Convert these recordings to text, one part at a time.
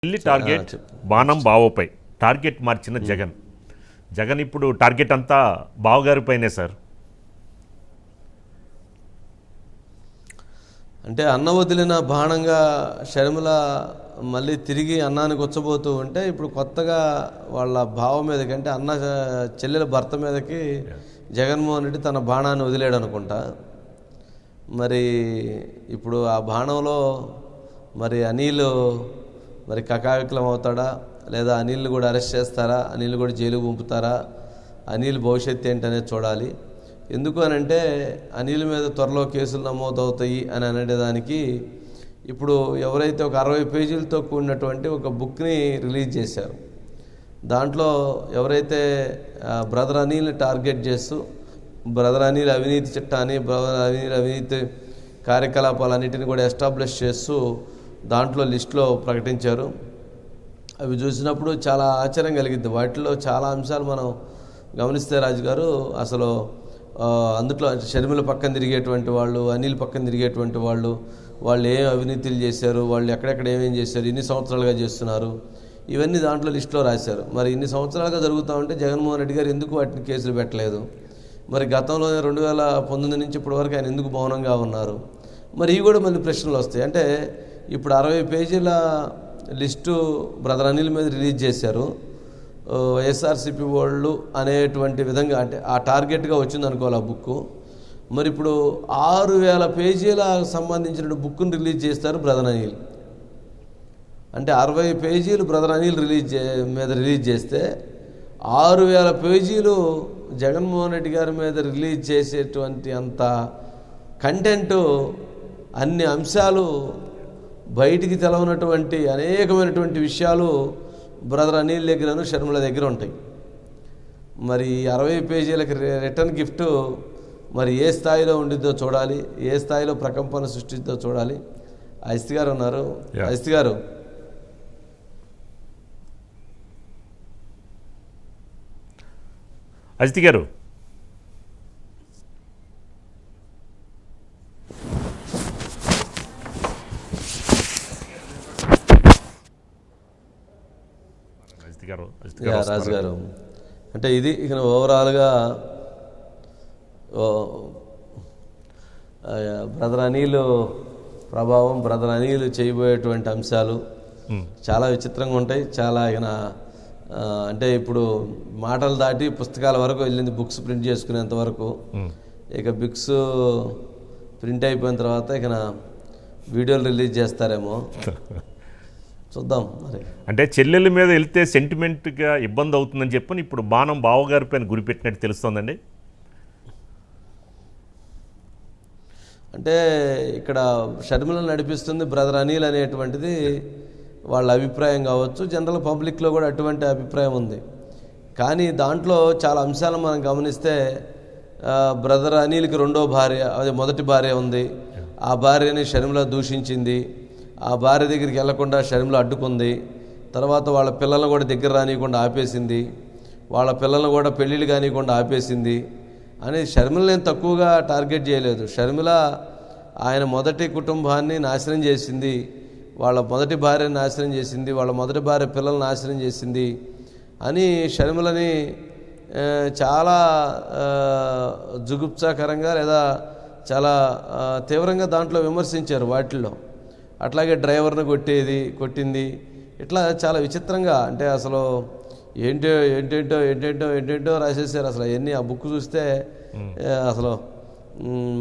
Delhi target బాణం బావపై target మార్చిన జగన్ ఇప్పుడు టార్గెట్ అంతా బావగారి పైనే సార్. అంటే అన్న వదిలిన బాణంగా షర్మిల మళ్ళీ తిరిగి అన్నానికి వచ్చబోతూ ఉంటే ఇప్పుడు కొత్తగా వాళ్ళ బావ మీదకి అంటే అన్న చెల్లెల భర్త మీదకి జగన్మోహన్ రెడ్డి తన బాణాన్ని వదిలేడు అనుకుంటా. మరి ఇప్పుడు ఆ బాణంలో మరి అనిల్ మరి కకావికలం అవుతాడా, లేదా అనిల్ని కూడా అరెస్ట్ చేస్తారా, అనిల్ కూడా జైలుకు పంపుతారా, అనిల్ భవిష్యత్తు ఏంటనేది చూడాలి. ఎందుకు అనంటే అనిల్ మీద త్వరలో కేసులు నమోదవుతాయి అని అనేదానికి ఇప్పుడు ఎవరైతే ఒక 60 పేజీలతో కూడినటువంటి ఒక బుక్ని రిలీజ్ చేశారు. దాంట్లో ఎవరైతే బ్రదర్ అనిల్ని టార్గెట్ చేస్తూ బ్రదర్ అనిల్ అవినీతి చట్టాన్ని, బ్రదర్ అనిల్ అవినీతి కార్యకలాపాలన్నింటినీ కూడా ఎస్టాబ్లిష్ చేస్తూ దాంట్లో లిస్టులో ప్రకటించారు. అవి చూసినప్పుడు చాలా ఆశ్చర్యం కలిగింది. వాటిలో చాలా అంశాలు మనం గమనిస్తే రాజుగారు అసలు అందులో షర్మిల పక్కన తిరిగేటువంటి వాళ్ళు, అనిల్ పక్కన తిరిగేటువంటి వాళ్ళు ఏం అవినీతులు చేశారు, వాళ్ళు ఎక్కడెక్కడ ఏమేం చేశారు, ఇన్ని సంవత్సరాలుగా చేస్తున్నారు, ఇవన్నీ దాంట్లో లిస్టులో రాశారు. మరి ఇన్ని సంవత్సరాలుగా జరుగుతూ ఉంటే జగన్మోహన్ రెడ్డి గారు ఎందుకు వాటిని కేసులు పెట్టలేదు? మరి గతంలో 2019 నుంచి ఇప్పటి వరకు ఆయన ఎందుకు మౌనంగా ఉన్నారు? మరి ఇవి కూడా మళ్ళీ ప్రశ్నలు వస్తాయి. అంటే ఇప్పుడు 60 పేజీల లిస్టు బ్రదర్ అనిల్ మీద రిలీజ్ చేశారు. వైఎస్ఆర్సీపీ వాళ్ళు అనేటువంటి విధంగా అంటే ఆ టార్గెట్గా వచ్చింది అనుకోవాలి ఆ బుక్. మరి ఇప్పుడు 6000 పేజీల సంబంధించిన బుక్ను రిలీజ్ చేస్తారు బ్రదర్ అనిల్. అంటే 60 పేజీలు బ్రదర్ అనిల్ మీద రిలీజ్ చేస్తే 6000 పేజీలు జగన్మోహన్ రెడ్డి గారి మీద రిలీజ్ చేసేటువంటి అంత కంటెంటు, అన్ని అంశాలు బయటికి తెలవనటువంటి అనేకమైనటువంటి విషయాలు బ్రదర్ అనిల్ దగ్గరను షర్మిల దగ్గర ఉంటాయి. మరి 60 పేజీలకి రిటర్న్ గిఫ్ట్ మరి ఏ స్థాయిలో ఉండిద్దో చూడాలి, ఏ స్థాయిలో ప్రకంపన సృష్టిద్దో చూడాలి. అజిత్ గారు ఉన్నారు. అజిత్ గారు, అజిత్ గారు రాజు గారు, అంటే ఇది ఇక ఓవరాల్గా బ్రదర్ అనిల్ ప్రభావం, బ్రదర్ అనిల్ చేయబోయేటువంటి అంశాలు చాలా విచిత్రంగా ఉంటాయి. చాలా ఇక అంటే ఇప్పుడు మాటలు దాటి పుస్తకాల వరకు వెళ్ళింది, బుక్స్ ప్రింట్ చేసుకునేంత వరకు. ఇక బుక్స్ ప్రింట్ అయిపోయిన తర్వాత ఇక వీడియోలు రిలీజ్ చేస్తారేమో, చూద్దాం. మరి అంటే చెల్లెల మీద వెళ్తే సెంటిమెంట్గా ఇబ్బంది అవుతుందని చెప్పని ఇప్పుడు బాణం బావగారి పైన గురిపెట్టినట్టు తెలుస్తోందండి. అంటే ఇక్కడ షర్మిలను నడిపిస్తుంది బ్రదర్ అనిల్ అనేటువంటిది వాళ్ళ అభిప్రాయం కావచ్చు. జనరల్ పబ్లిక్లో కూడా అటువంటి అభిప్రాయం ఉంది. కానీ దాంట్లో చాలా అంశాలను మనం గమనిస్తే బ్రదర్ అనిల్కి రెండో భార్య, అదే మొదటి భార్య ఉంది. ఆ భార్యని షర్మిల దూషించింది. ఆ భార్య దగ్గరికి వెళ్లకుండా షర్మిల అడ్డుకుంది. తర్వాత వాళ్ళ పిల్లలను కూడా దగ్గర రానియకుండా ఆపేసింది. వాళ్ళ పిల్లలను కూడా పెళ్ళిళ్ళు కానియకుండా ఆపేసింది అని షర్మిలని ఏం తక్కువగా టార్గెట్ చేయలేదు. షర్మిల ఆయన మొదటి కుటుంబాన్ని నాశనం చేసింది, వాళ్ళ మొదటి భార్యని నాశనం చేసింది, వాళ్ళ మొదటి భార్య పిల్లల్ని నాశనం చేసింది అని షర్మిలని చాలా జుగుప్సాకరంగా లేదా చాలా తీవ్రంగా దాంట్లో విమర్శించారు వాటిల్లో. అట్లాగే డ్రైవర్ని కొట్టింది, ఇట్లా చాలా విచిత్రంగా, అంటే అసలు ఏంటేంటో రాసేసారు. అసలు అవన్నీ ఆ బుక్ చూస్తే అసలు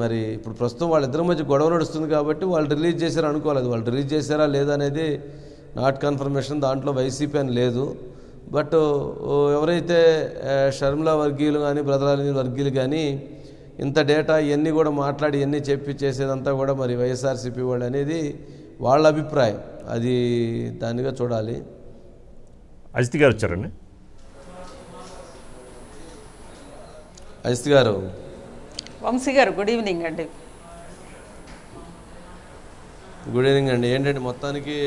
మరి ఇప్పుడు ప్రస్తుతం వాళ్ళిద్దరి మధ్య గొడవ నడుస్తుంది కాబట్టి వాళ్ళు రిలీజ్ చేశారు అనుకోలేదు. వాళ్ళు రిలీజ్ చేశారా లేదా అనేది నాట్ కన్ఫర్మేషన్. దాంట్లో వైసీపీ అని లేదు. బట్ ఎవరైతే షర్మిల వర్గీయులు కానీ బ్రదర్ అనిల్ వర్గీయులు కానీ ఇంత డేటా ఇవన్నీ కూడా మాట్లాడి ఇవన్నీ చెప్పి చేసేదంతా కూడా మరి వైఎస్ఆర్సీపీ వాళ్ళు అనేది వాళ్ళ అభిప్రాయం. అది దానిగా చూడాలి. అజిత్ గారు వచ్చారండి. అజిత్ గారు, వంశీ గారు, గుడ్ ఈవినింగ్ అండి. గుడ్ ఈవినింగ్ అండి. ఏంటంటే మొత్తానికి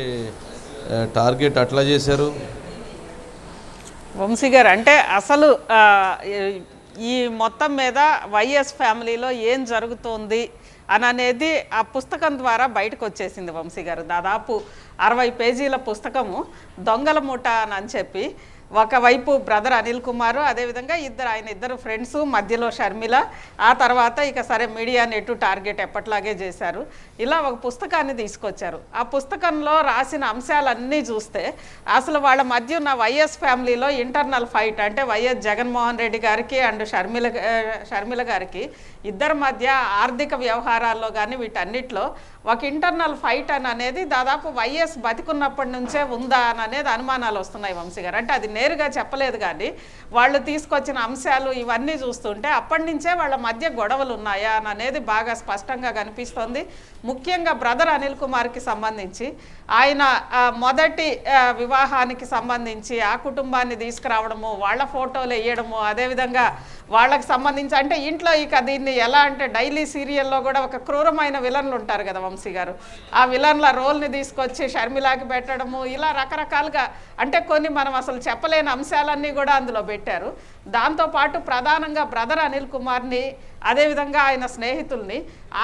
టార్గెట్ అట్లా చేశారు వంశీ గారు. అంటే అసలు ఈ మొత్తం మీద వైఎస్ ఫ్యామిలీలో ఏం జరుగుతోంది అని అనేది ఆ పుస్తకం ద్వారా బయటకు వచ్చేసింది వంశీ గారు. దాదాపు 60 పేజీల పుస్తకము దొంగల ముఠ అని చెప్పి ఒకవైపు బ్రదర్ అనిల్ కుమార్, అదేవిధంగా ఆయన ఇద్దరు ఫ్రెండ్స్, మధ్యలో షర్మిల, ఆ తర్వాత ఇక సరే మీడియా నెట్టు టార్గెట్ ఎప్పట్లాగే చేశారు. ఇలా ఒక పుస్తకాన్ని తీసుకొచ్చారు. ఆ పుస్తకంలో రాసిన అంశాలన్నీ చూస్తే అసలు వాళ్ళ మధ్య ఉన్న వైఎస్ ఫ్యామిలీలో ఇంటర్నల్ ఫైట్, అంటే వైఎస్ జగన్మోహన్ రెడ్డి గారికి అండ్ షర్మిల గారికి ఇద్దరి మధ్య ఆర్థిక వ్యవహారాల్లో కానీ వీటన్నిటిలో ఒక ఇంటర్నల్ ఫైట్ అనేది దాదాపు వైఎస్ బతికున్నప్పటి నుంచే ఉందా అనేది అనుమానాలు వస్తున్నాయి వంశీ గారు. అంటే అది నేరుగా చెప్పలేదు కానీ వాళ్ళు తీసుకొచ్చిన అంశాలు ఇవన్నీ చూస్తుంటే అప్పటి నుంచే వాళ్ళ మధ్య గొడవలు ఉన్నాయా అనేది బాగా స్పష్టంగా కనిపిస్తోంది. ముఖ్యంగా బ్రదర్ అనిల్ కుమార్కి సంబంధించి ఆయన మొదటి వివాహానికి సంబంధించి ఆ కుటుంబాన్ని తీసుకురావడము, వాళ్ళ ఫోటోలు వేయడము, అదేవిధంగా వాళ్ళకి సంబంధించి అంటే ఇంట్లో ఇక దీన్ని ఎలా అంటే డైలీ సీరియల్లో కూడా ఒక క్రూరమైన విలన్లు ఉంటారు కదా వంశీ గారు, ఆ విలన్ల రోల్ని తీసుకొచ్చి షర్మిలాకి పెట్టడము, ఇలా రకరకాలుగా అంటే కొన్ని మనం అసలు చెప్పలేని అంశాలన్నీ కూడా అందులో పెట్టారు. దాంతోపాటు ప్రధానంగా బ్రదర్ అనిల్ కుమార్ని, అదేవిధంగా ఆయన స్నేహితుల్ని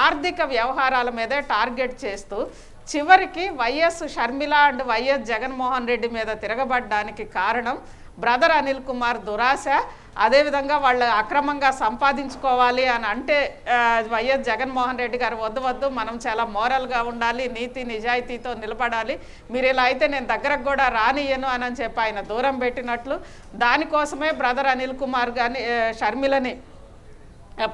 ఆర్థిక వ్యవహారాల మీదే టార్గెట్ చేస్తూ చివరికి YS Sharmila and YS Jaganmohan Reddy మీద తిరగబడ్డానికి కారణం బ్రదర్ అనిల్ కుమార్ దురాశ, అదేవిధంగా వాళ్ళు అక్రమంగా సంపాదించుకోవాలి అని అంటే వైఎస్ జగన్మోహన్ రెడ్డి గారు వద్దు మనం చాలా మోరల్గా ఉండాలి, నీతి నిజాయితీతో నిలబడాలి, మీరు ఇలా అయితే నేను దగ్గరకు కూడా రానియను అని చెప్పి ఆయన దూరం పెట్టినట్లు. దానికోసమే బ్రదర్ అనిల్ కుమార్ కానీ షర్మిలని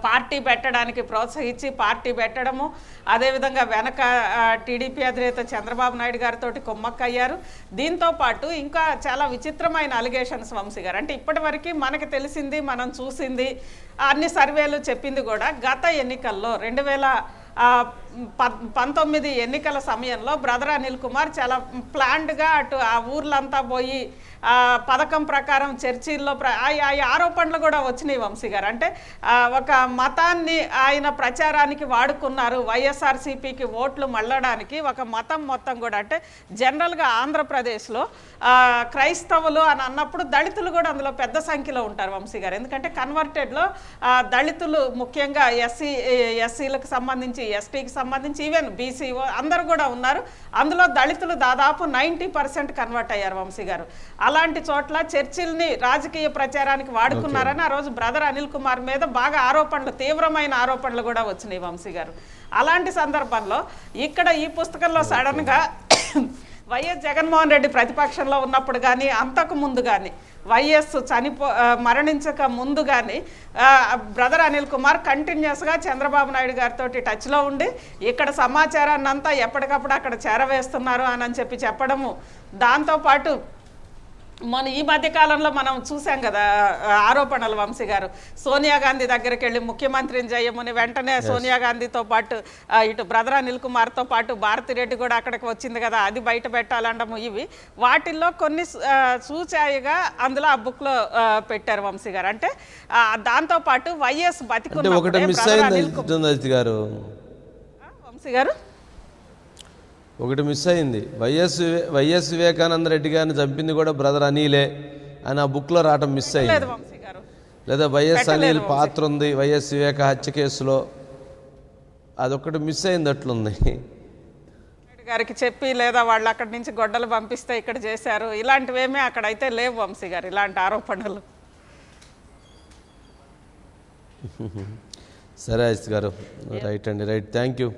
పార్టీ పెట్టడానికి ప్రోత్సహించి పార్టీ పెట్టడము, అదేవిధంగా వెనక టీడీపీ అధినేత చంద్రబాబు నాయుడు గారితో కుమ్మక్కయ్యారు. దీంతో పాటు ఇంకా చాలా విచిత్రమైన అలిగేషన్స్ వంశీ గారు. అంటే ఇప్పటివరకు మనకి తెలిసింది, మనం చూసింది, అన్ని సర్వేలు చెప్పింది కూడా గత ఎన్నికల్లో 2019 ఎన్నికల సమయంలో బ్రదర్ అనిల్ కుమార్ చాలా ప్లాన్డ్గా అటు ఆ ఊర్లంతా పోయి పథకం ప్రకారం చర్చిల్లో ఆరోపణలు కూడా వచ్చినాయి వంశీ గారు. అంటే ఒక మతాన్ని ఆయన ప్రచారానికి వాడుకున్నారు, వైఎస్ఆర్సీపీకి ఓట్లు మళ్ళడానికి ఒక మతం మొత్తం కూడా. అంటే జనరల్గా ఆంధ్రప్రదేశ్లో క్రైస్తవులు అని అన్నప్పుడు దళితులు కూడా అందులో పెద్ద సంఖ్యలో ఉంటారు వంశీ గారు. ఎందుకంటే కన్వర్టెడ్లో దళితులు ముఖ్యంగా ఎస్సీలకు సంబంధించి, ఎస్టీకి సంబంధించి, ఈవెన్ బీసీ అందరూ కూడా ఉన్నారు. అందులో దళితులు దాదాపు 90% కన్వర్ట్ అయ్యారు వంశీ గారు. అలాంటి చోట్ల చర్చిల్ని రాజకీయ ప్రచారానికి వాడుకున్నారని ఆ రోజు బ్రదర్ అనిల్ కుమార్ మీద బాగా ఆరోపణలు, తీవ్రమైన ఆరోపణలు కూడా వచ్చినాయి వంశీ గారు. అలాంటి సందర్భంలో ఇక్కడ ఈ పుస్తకంలో సడన్గా వైఎస్ జగన్మోహన్ రెడ్డి ప్రతిపక్షంలో ఉన్నప్పుడు కానీ అంతకు ముందు కానీ వైఎస్ మరణించక ముందు కానీ బ్రదర్ అనిల్ కుమార్ కంటిన్యూస్గా చంద్రబాబు నాయుడు గారితో టచ్లో ఉండి ఇక్కడ సమాచారాన్ని అంతా ఎప్పటికప్పుడు అక్కడ చేరవేస్తున్నారు అని చెప్పడము. దాంతోపాటు మన ఈ మధ్యకాలంలో మనం చూసాం కదా ఆరోపణలు వంశీ గారు, సోనియా గాంధీ దగ్గరికి వెళ్ళి ముఖ్యమంత్రిని చేయమని వెంటనే సోనియా గాంధీతో పాటు ఇటు బ్రదర్ అనిల్ కుమార్తో పాటు భారతిరెడ్డి కూడా అక్కడికి వచ్చింది కదా, అది బయట పెట్టాలండము. ఇవి వాటిల్లో కొన్ని సూచాయిగా అందులో ఆ బుక్లో పెట్టారు వంశీ గారు. అంటే దాంతోపాటు వైఎస్ బతికున్న వంశీ గారు ఒకటి మిస్ అయింది. వైఎస్ వివేకానంద రెడ్డి గారిని చంపింది కూడా బ్రదర్ అనిలే అని ఆ బుక్లో రావటం మిస్ అయింది. లేదా వైఎస్ అనిల్ పాత్ర ఉంది వైఎస్ వివేక హత్య కేసులో, అదొకటి మిస్ అయింది అట్లుంది. గారికి చెప్పి లేదా వాళ్ళు అక్కడి నుంచి గొడ్డలు పంపిస్తే ఇక్కడ చేశారు, ఇలాంటివేమీ అక్కడైతే లేవు వంశీ గారు, ఇలాంటి ఆరోపణలు. సరే అజిత్ గారు, రైట్ అండి, రైట్, థ్యాంక్ యూ.